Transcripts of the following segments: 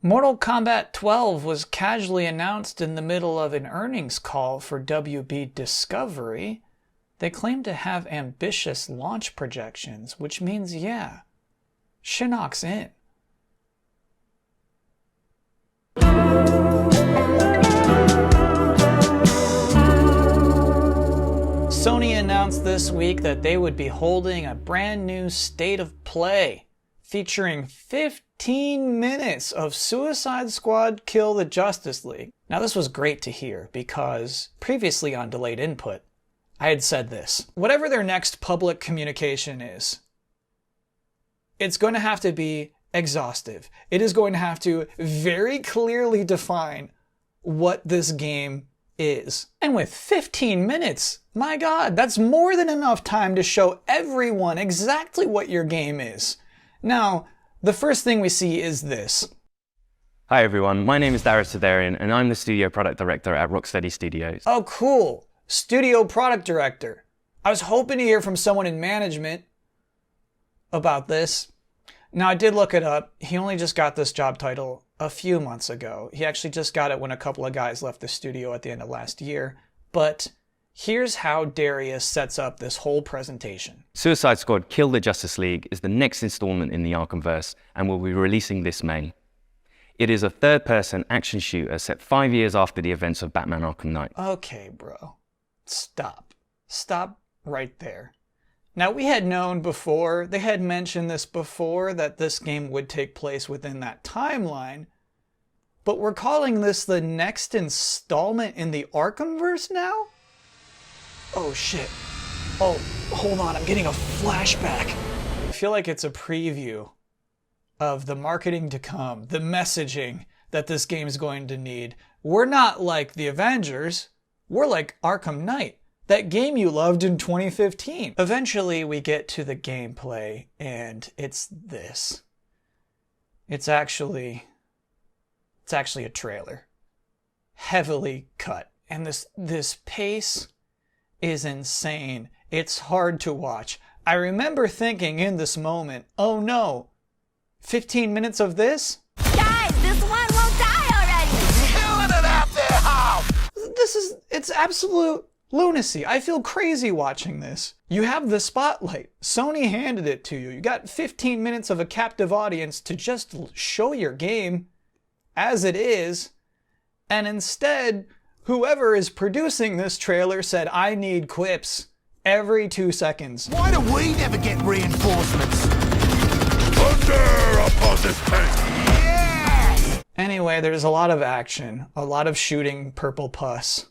Mortal Kombat 12 was casually announced in the middle of an earnings call for WB Discovery. They claim to have ambitious launch projections, which means, yeah, Shinnok's in. Sony announced this week that they would be holding a brand new State of Play featuring 15 minutes of Suicide Squad Kill the Justice League. Now this was great to hear because previously on Delayed Input, I had said this. Whatever their next public communication is, it's going to have to be exhaustive. It is going to have to very clearly define what this game is. And with 15 minutes, my God, that's more than enough time to show everyone exactly what your game is. Now, the first thing we see is this. Hi everyone, my name is Darius Sidarian and I'm the Studio Product Director at Rocksteady Studios. Oh cool, Studio Product Director. I was hoping to hear from someone in management about this. Now I did look it up. He only just got this job title a few months ago. He actually just got it when a couple of guys left the studio at the end of last year. But here's how Darius sets up this whole presentation. Suicide Squad Kill the Justice League is the next installment in the Arkhamverse and will be releasing this May. It is a third-person action shooter set 5 years after the events of Batman Arkham Knight. Okay, bro. Stop. Stop right there. Now, we had known before, they had mentioned this before, that this game would take place within that timeline, but we're calling this the next installment in the Arkhamverse now? Oh shit. Oh, hold on, I'm getting a flashback. I feel like it's a preview of the marketing to come, the messaging that this game's going to need. We're not like the Avengers, we're like Arkham Knight. That game you loved in 2015. Eventually we get to the gameplay and it's this. It's actually a trailer. Heavily cut. And this pace is insane. It's hard to watch. I remember thinking in this moment, oh no, 15 minutes of this? Guys, this one won't die already! Killing it out there, how? It's absolute lunacy. I feel crazy watching this. You have the spotlight. Sony handed it to you. You got 15 minutes of a captive audience to just show your game as it is. And instead, whoever is producing this trailer said, I need quips every 2 seconds. Why do we never get reinforcements? Thunder upon this place! Yes! Anyway, there's a lot of action, a lot of shooting purple pus.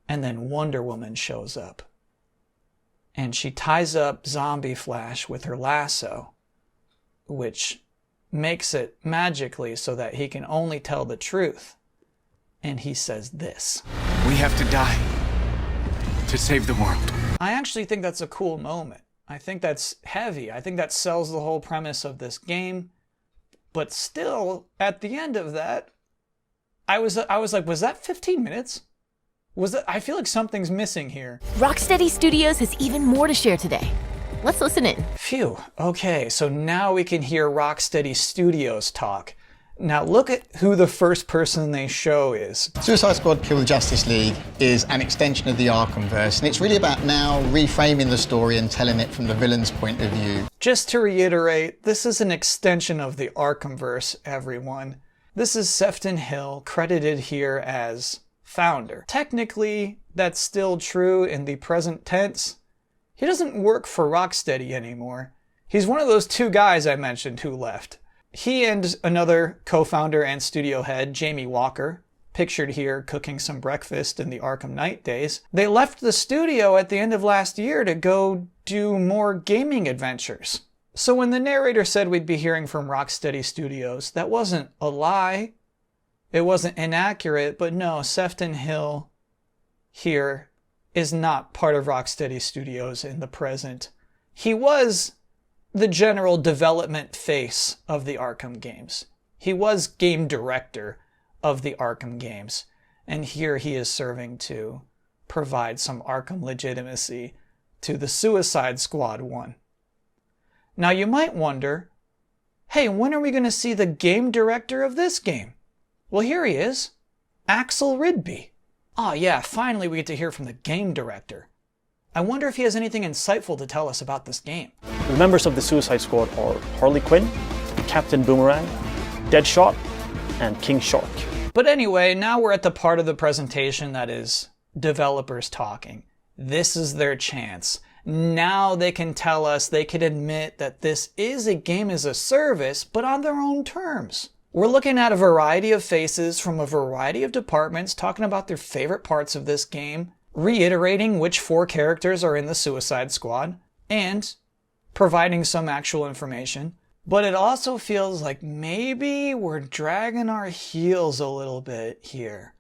And then Wonder Woman shows up. And she ties up Zombie Flash with her lasso, which makes it magically so that he can only tell the truth. And he says this. We have to die to save the world. I actually think that's a cool moment. I think that's heavy. I think that sells the whole premise of this game. But still, at the end of that, I was like, was that 15 minutes? I feel like something's missing here. Rocksteady Studios has even more to share today. Let's listen in. Phew. Okay, so now we can hear Rocksteady Studios talk. Now look at who the first person they show is. Suicide Squad Kill the Justice League is an extension of the Arkhamverse, and it's really about now reframing the story and telling it from the villain's point of view. Just to reiterate, this is an extension of the Arkhamverse, everyone. This is Sefton Hill, credited here as founder. Technically, that's still true in the present tense. He doesn't work for Rocksteady anymore. He's one of those two guys I mentioned who left. He and another co-founder and studio head, Jamie Walker, pictured here cooking some breakfast in the Arkham Knight days, they left the studio at the end of last year to go do more gaming adventures. So when the narrator said we'd be hearing from Rocksteady Studios, that wasn't a lie. It wasn't inaccurate, but no, Sefton Hill here is not part of Rocksteady Studios in the present. He was the general development face of the Arkham games. He was game director of the Arkham games, and here he is serving to provide some Arkham legitimacy to the Suicide Squad one. Now you might wonder, Hey, when are we going to see the game director of this game? Well, here he is. Axel Ridby. Oh yeah, finally we get to hear from the game director. I wonder if he has anything insightful to tell us about this game. The members of the Suicide Squad are Harley Quinn, Captain Boomerang, Deadshot, and King Shark. But anyway, now we're at the part of the presentation that is developers talking. This is their chance. Now they can tell us, they can admit that this is a game as a service, but on their own terms. We're looking at a variety of faces from a variety of departments talking about their favorite parts of this game, reiterating which 4 characters are in the Suicide Squad, and providing some actual information. But it also feels like maybe we're dragging our heels a little bit here.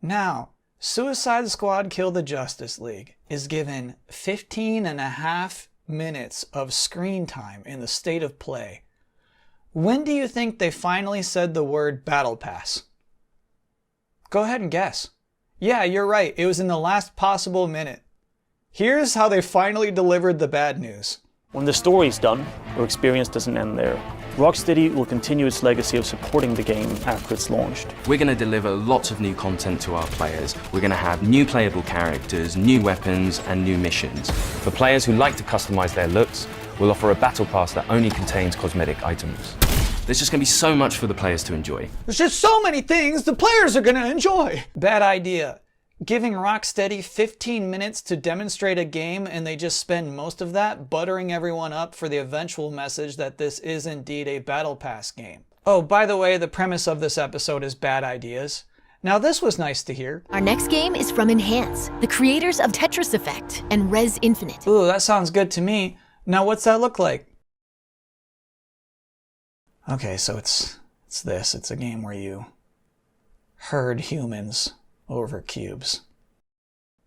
Now, Suicide Squad Kill the Justice League is given 15.5 minutes of screen time in the state of play. When do you think they finally said the word Battle Pass? Go ahead and guess. Yeah, you're right. It was in the last possible minute. Here's how they finally delivered the bad news. When the story is done, our experience doesn't end there. Rocksteady will continue its legacy of supporting the game after it's launched. We're going to deliver lots of new content to our players. We're going to have new playable characters, new weapons, and new missions. For players who like to customize their looks, we'll offer a battle pass that only contains cosmetic items. There's just going to be so much for the players to enjoy. There's just so many things the players are going to enjoy. Bad idea. Giving Rocksteady 15 minutes to demonstrate a game and they just spend most of that buttering everyone up for the eventual message that this is indeed a Battle Pass game. Oh, by the way, the premise of this episode is bad ideas. Now this was nice to hear. Our next game is from Enhance, the creators of Tetris Effect and Res Infinite. Ooh, that sounds good to me. Now what's that look like? Okay, so it's this. It's a game where you herd humans over cubes.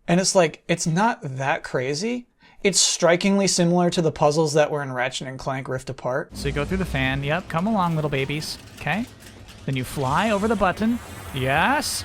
And it's like, it's not that crazy. It's strikingly similar to the puzzles that were in Ratchet & Clank Rift Apart. So you go through the fan. Yep, come along, little babies. Okay? Then you fly over the button. Yes!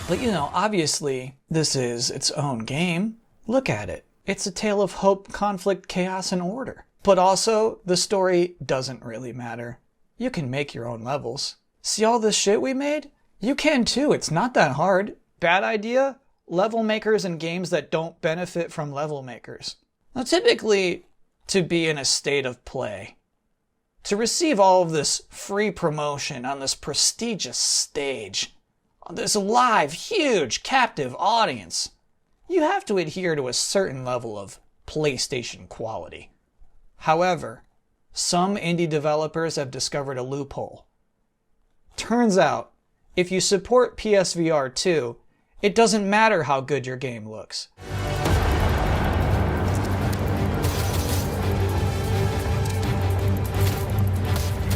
But you know, obviously, this is its own game. Look at it. It's a tale of hope, conflict, chaos, and order. But also, the story doesn't really matter. You can make your own levels. See all this shit we made? You can too, it's not that hard. Bad idea? Level makers and games that don't benefit from level makers. Now typically, to be in a state of play, to receive all of this free promotion on this prestigious stage, on this live, huge, captive audience, you have to adhere to a certain level of PlayStation quality. However, some indie developers have discovered a loophole. Turns out, if you support PSVR 2, it doesn't matter how good your game looks.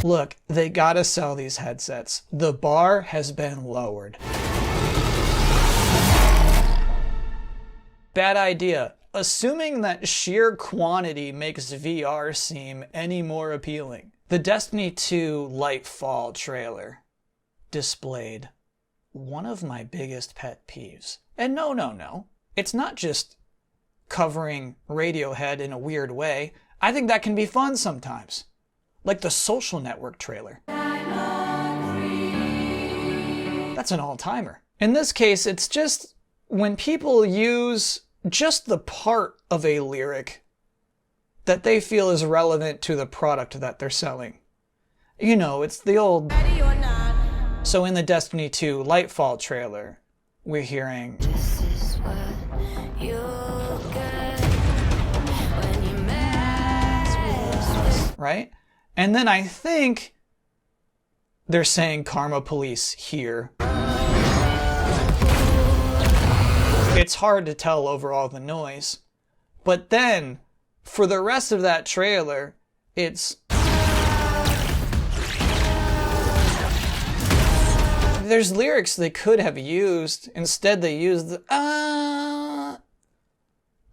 Look, they gotta sell these headsets. The bar has been lowered. Bad idea. Assuming that sheer quantity makes VR seem any more appealing. The Destiny 2 Lightfall trailer displayed one of my biggest pet peeves. And no. It's not just covering Radiohead in a weird way. I think that can be fun sometimes. Like the Social Network trailer. That's an all-timer. In this case, it's just when people use just the part of a lyric that they feel is relevant to the product that they're selling. You know, it's the old... So in the Destiny 2 Lightfall trailer, we're hearing... Right? And then I think they're saying Karma Police here. It's hard to tell over all the noise. But then, for the rest of that trailer, it's... There's lyrics they could have used. Instead, they used the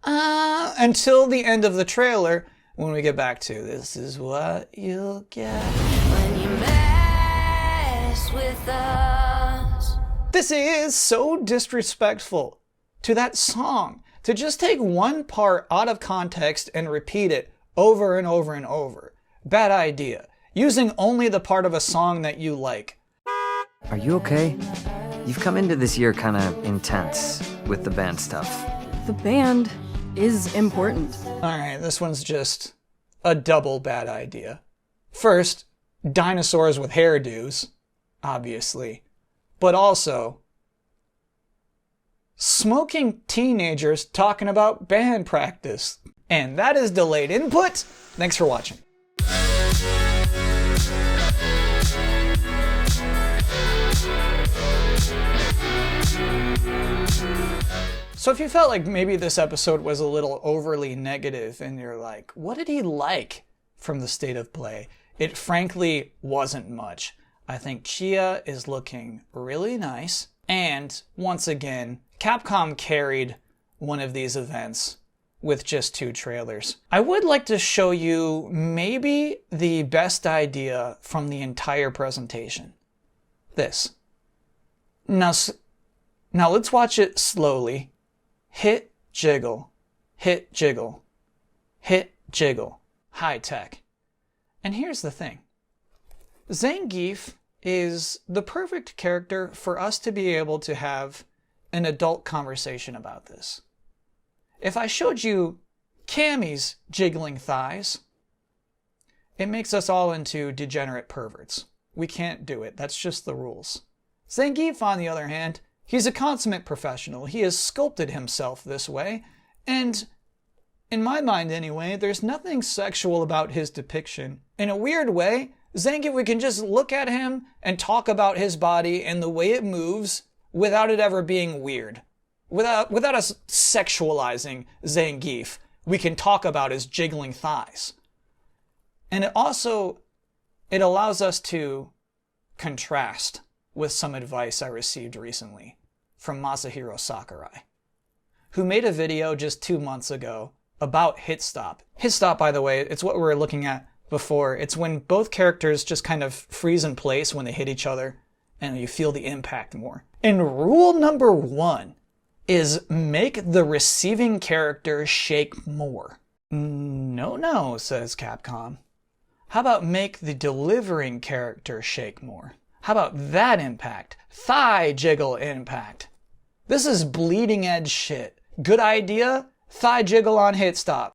until the end of the trailer, when we get back to this is what you'll get when you mess with us. This is so disrespectful to that song, to just take one part out of context and repeat it over and over and over. Bad idea. using only the part of a song that you like. Are you okay? You've come into this year kind of intense with the band stuff. The band is important. Alright, this one's just a double bad idea. First, dinosaurs with hairdos, obviously. But also, smoking teenagers talking about band practice. And that is delayed input. Thanks for watching. So if you felt like maybe this episode was a little overly negative and you're like, what did he like from the state of play? It frankly wasn't much. I think Chia is looking really nice. And once again, Capcom carried one of these events with just 2 trailers. I would like to show you maybe the best idea from the entire presentation. This. Now let's watch it slowly. Hit, jiggle, hit, jiggle, hit, jiggle. High tech. And here's the thing. Zangief is the perfect character for us to be able to have an adult conversation about this. If I showed you Cammy's jiggling thighs, it makes us all into degenerate perverts. We can't do it. That's just the rules. Zangief, on the other hand, he's a consummate professional. He has sculpted himself this way, and in my mind anyway, there's nothing sexual about his depiction. In a weird way, Zangief, we can just look at him and talk about his body and the way it moves without it ever being weird. Without us sexualizing Zangief, we can talk about his jiggling thighs. And it allows us to contrast with some advice I received recently from Masahiro Sakurai, who made a video just 2 months ago about hit stop. Hit stop, by the way, it's what we were looking at before. It's when both characters just kind of freeze in place when they hit each other and you feel the impact more. And rule number 1 is make the receiving character shake more. No, says Capcom. How about make the delivering character shake more? How about that impact? Thigh jiggle impact. This is bleeding edge shit. Good idea? Thigh jiggle on hit stop.